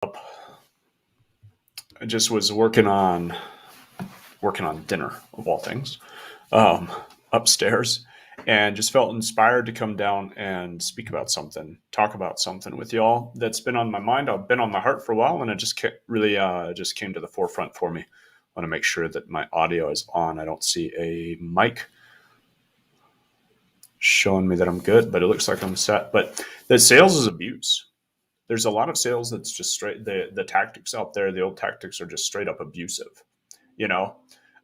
I just was working on dinner of all things, um, upstairs, and just felt inspired to come down and speak about something, talk about something with y'all that's been on my mind. I've been on my heart for a while, and it just really just came to the forefront for me. I want to make sure that my audio is on. I don't see a mic showing me that I'm good, but it looks like I'm set. But the sales is abuse. There's a lot of sales that's just straight. The tactics out there, the old tactics are just straight up abusive. You know,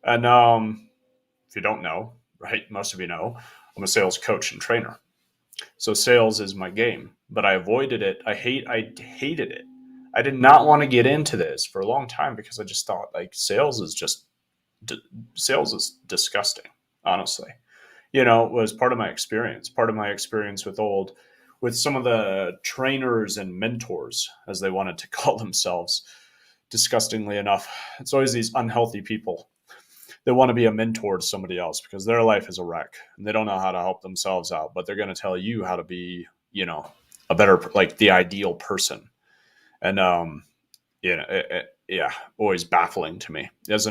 and if you don't know, right, most of you know, I'm a sales coach and trainer. So sales is my game, but I avoided it. I hated it. I did not want to get into this for a long time because I just thought like sales is disgusting, honestly. It was part of my experience with some of the trainers and mentors, as they wanted to call themselves. Disgustingly enough, it's always these unhealthy people. They want to be a mentor to somebody else because their life is a wreck and they don't know how to help themselves out, but they're going to tell you how to be, a better, like the ideal person. And, yeah, always baffling to me as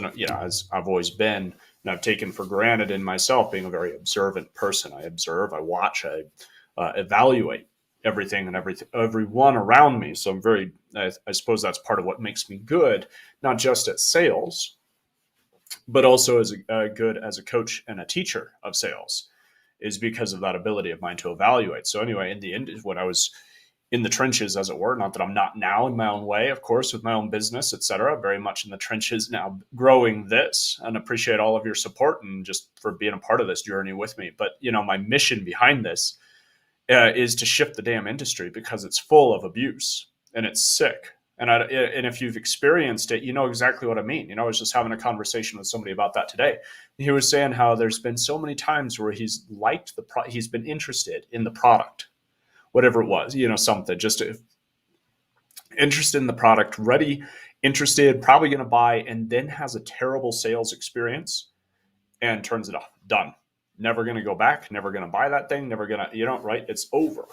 I've always been, and I've taken for granted in myself being a very observant person. I observe, I watch, I evaluate everything and everyone around me. So I suppose that's part of what makes me good, not just at sales, but also as good as a coach and a teacher of sales, is because of that ability of mine to evaluate. So anyway, in the end, when I was in the trenches, as it were, not that I'm not now in my own way, of course, with my own business, etc., very much in the trenches now, growing this, and appreciate all of your support and just for being a part of this journey with me. But my mission behind this is to shift the damn industry because it's full of abuse and it's sick. And if you've experienced it, you know exactly what I mean. I was just having a conversation with somebody about that today. He was saying how there's been so many times where he's been interested in the product, whatever it was, something just interested in the product, ready, interested, probably going to buy, and then has a terrible sales experience and turns it off. Done. Never going to go back. Never going to buy that thing. Never going to, right? It's over.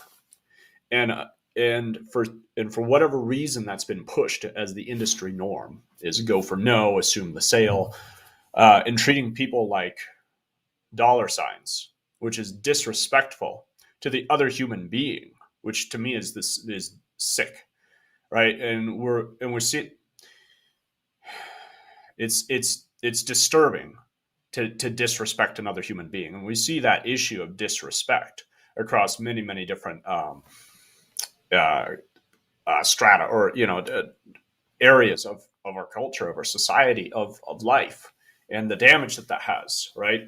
And and for whatever reason that's been pushed as the industry norm is go for no, assume the sale, and treating people like dollar signs, which is disrespectful to the other human being, which to me is sick, right? And we're seeing it's disturbing to disrespect another human being, and we see that issue of disrespect across many different uh, strata, or areas of our culture, of our society, of life, and the damage that has, right?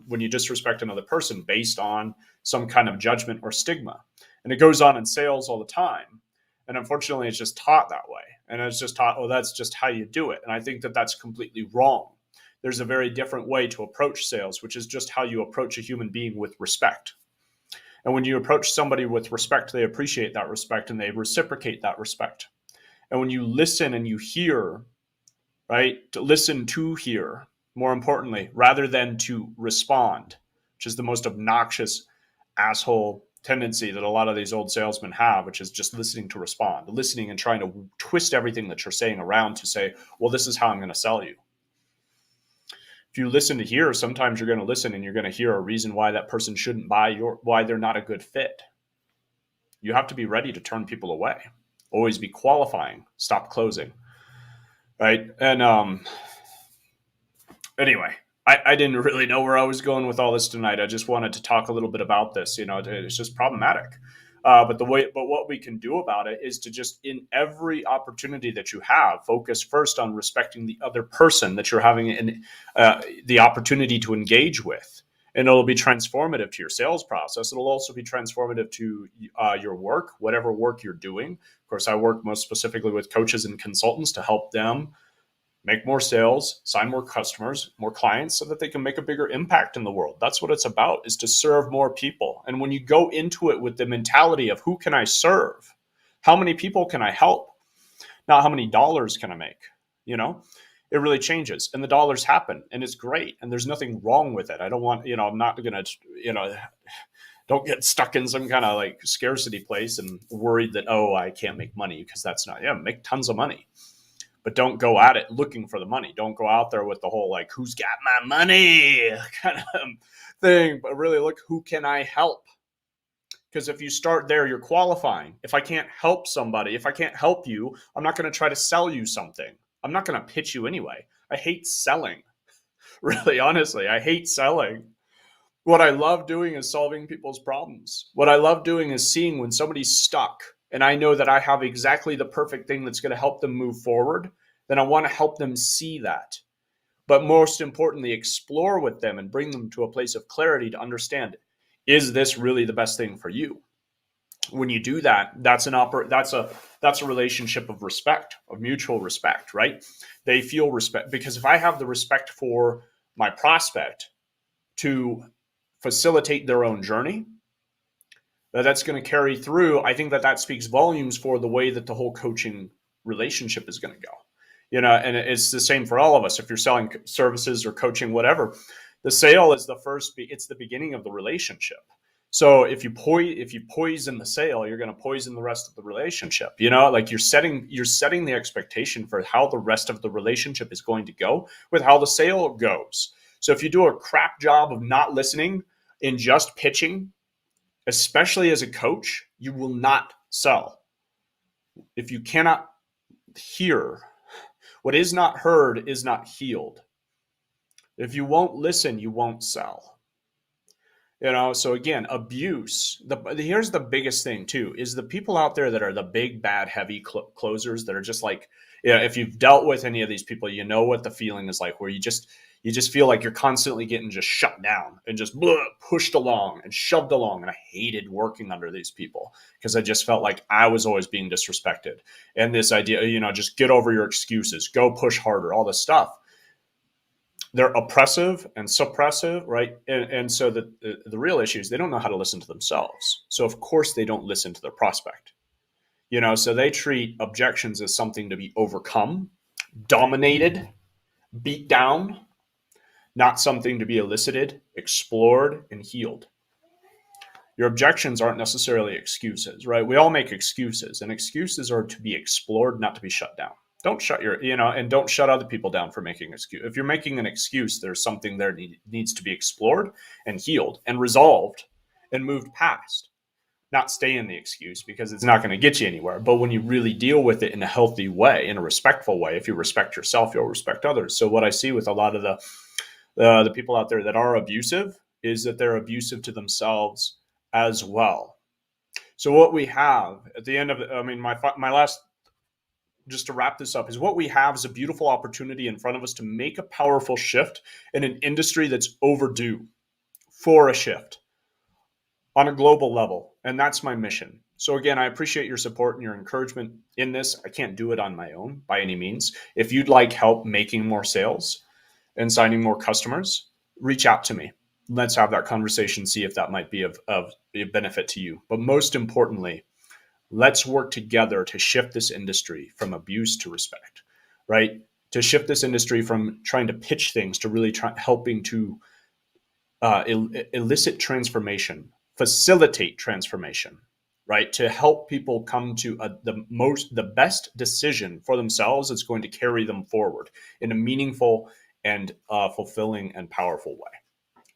When you disrespect another person based on some kind of judgment or stigma. And it goes on in sales all the time. And unfortunately, it's just taught that way. And it's just taught, oh, that's just how you do it. And I think that that's completely wrong. There's a very different way to approach sales, which is just how you approach a human being with respect. And when you approach somebody with respect, they appreciate that respect and they reciprocate that respect. And when you listen and you hear, right, to listen to hear, more importantly, rather than to respond, which is the most obnoxious asshole tendency that a lot of these old salesmen have, which is just listening to respond, listening and trying to twist everything that you're saying around to say, well, this is how I'm going to sell you. If you listen to hear, sometimes you're going to listen and you're going to hear a reason why that person shouldn't buy why they're not a good fit. You have to be ready to turn people away. Always be qualifying, stop closing. Right. And anyway, I didn't really know where I was going with all this tonight. I just wanted to talk a little bit about this. It's just problematic. But what we can do about it is to just, in every opportunity that you have, focus first on respecting the other person that you're having the opportunity to engage with. And it'll be transformative to your sales process. It'll also be transformative to your work, whatever work you're doing. Of course, I work most specifically with coaches and consultants to help them make more sales, sign more customers, more clients, so that they can make a bigger impact in the world. That's what it's about, is to serve more people. And when you go into it with the mentality of who can I serve? How many people can I help? Not how many dollars can I make? It really changes. And the dollars happen and it's great. And there's nothing wrong with it. I don't want, I'm not going to, Don't get stuck in some kind of like scarcity place and worried that, oh, I can't make money, because that's not, yeah, make tons of money. But don't go at it looking for the money. Don't go out there with the whole like, who's got my money kind of thing, but really look, who can I help? Because if you start there, you're qualifying. If I can't help somebody, if I can't help you, I'm not going to try to sell you something. I'm not going to pitch you anyway. I hate selling. Really, honestly, I hate selling. What I love doing is solving people's problems. What I love doing is seeing when somebody's stuck and I know that I have exactly the perfect thing that's going to help them move forward, then I want to help them see that. But most importantly, explore with them and bring them to a place of clarity to understand, is this really the best thing for you? When you do that, that's a relationship of respect, of mutual respect, right? They feel respect, because if I have the respect for my prospect to facilitate their own journey, that's going to carry through. I think that speaks volumes for the way that the whole coaching relationship is going to go. And it's the same for all of us. If you're selling services or coaching, whatever, the sale is it's the beginning of the relationship. So if you poison the sale, you're going to poison the rest of the relationship. Like you're setting the expectation for how the rest of the relationship is going to go with how the sale goes. So if you do a crap job of not listening and just pitching, especially as a coach, you will not sell. If you cannot hear, what is not heard is not healed. If you won't listen, you won't sell. So again, abuse. Here's the biggest thing too, is the people out there that are the big, bad, heavy closers that are just like, if you've dealt with any of these people, you know what the feeling is like, where you just feel like you're constantly getting just shut down and just pushed along and shoved along. And I hated working under these people because I just felt like I was always being disrespected. And this idea, just get over your excuses, go push harder, all this stuff. They're oppressive and suppressive, right? And so the real issue is they don't know how to listen to themselves. So of course they don't listen to their prospect. So they treat objections as something to be overcome, dominated, beat down, not something to be elicited, explored, and healed. Your objections aren't necessarily excuses, right? We all make excuses, and excuses are to be explored, not to be shut down. Don't shut and don't shut other people down for making an excuse. If you're making an excuse, there's something there needs to be explored and healed and resolved and moved past. Not stay in the excuse, because it's not going to get you anywhere. But when you really deal with it in a healthy way, in a respectful way, if you respect yourself, you'll respect others. So what I see with a lot of the people out there that are abusive is that they're abusive to themselves as well. So what we have at the end of my last, just to wrap this up, is what we have is a beautiful opportunity in front of us to make a powerful shift in an industry that's overdue for a shift on a global level. And that's my mission. So again, I appreciate your support and your encouragement in this. I can't do it on my own by any means. If you'd like help making more sales and signing more customers, reach out to me. Let's have that conversation, see if that might be of benefit to you. But most importantly, let's work together to shift this industry from abuse to respect, right? To shift this industry from trying to pitch things to really helping to elicit transformation, facilitate transformation, right? To help people come to the best decision for themselves that's going to carry them forward in a meaningful and fulfilling and powerful way.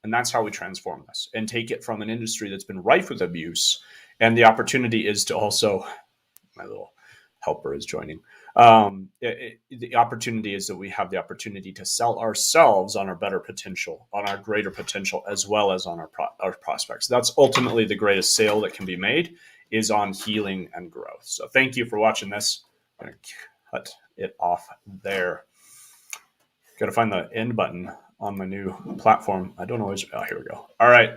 And that's how we transform this and take it from an industry that's been rife with abuse. And the opportunity is to also, my little helper is joining. The opportunity is that we have the opportunity to sell ourselves on our better potential, on our greater potential, as well as on our prospects. That's ultimately the greatest sale that can be made, is on healing and growth. So thank you for watching this. I'm going to cut it off there. Got to find the end button on my new platform. I don't always. Oh, here we go. All right.